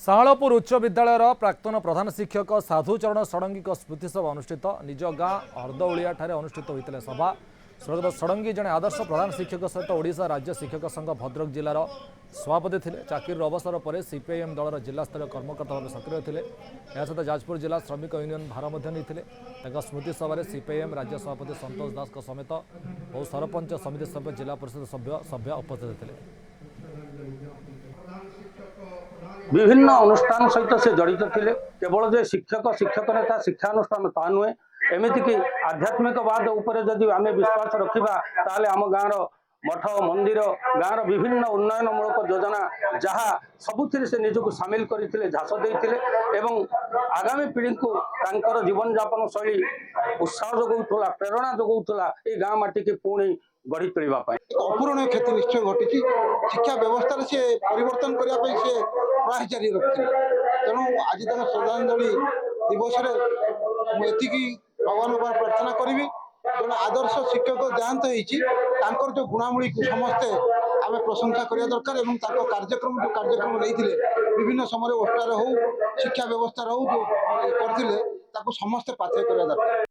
शाहलपुर उच्च विद्यालयर प्राक्तन प्रधान शिक्षक साधुचरण षडंगी स्मृति सभा अनुष्ठित निज गाँ हरदौलिया अनुष्ठित होता सभा। स्वर्गत षडंगी जड़े आदर्श प्रधान शिक्षक सहित ओडिशा राज्य शिक्षक संघ भद्रक जिलार सभापति थे। चाकरी अवसर पर सीपीआईएम दलर जिलास्तर कर्मकर्ता भाव सक्रिय थे। सहित जाजपुर जिला श्रमिक यूनियन भार नहीं स्मृति सभा सीपीआईएम राज्य सभापति संतोष दास समेत बहु सरपंच समिति सभ्य जिला परिषद सभ्य उपस्थित थे। विभिन्न अनुष्ठान सहित से जड़ित थे। केवल जे शिक्षक शिक्षक नेता शिक्षानुष्ठान ता नुहे एमती कि आध्यात्मिकवाद उपरे जदि आम विश्वास रखा ताले आम गाँव मठ मंदिर गाँव विभिन्न उन्नयनमूलक योजना जहाँ सबुथिरे से निजक सामिल करते झास देते एवं आगामी पीढ़ी को तांकर जीवन यापन शैली उत्साह जगौला प्रेरणा जगौला ये गाँ माटी की पुणी गढ़ी तोड़ापी अपूरणीय क्षति निश्चय घटी शिक्षा व्यवस्था से परिवर्तन करने से प्रयास जारी रखते तेणु आज तक श्रद्धांजलि दिवस मुझे भगवान प्रार्थना करी जन आदर्श शिक्षक देहांत होकर जो गुणामूली को समस्ते आम प्रशंसा करने दरकार और कार्यक्रम जो कार्यक्रम नहीं विभिन्न समय ओष्टार हो शिक्षा व्यवस्था हो जो करते समस्ते पाथ्य करने दरकार।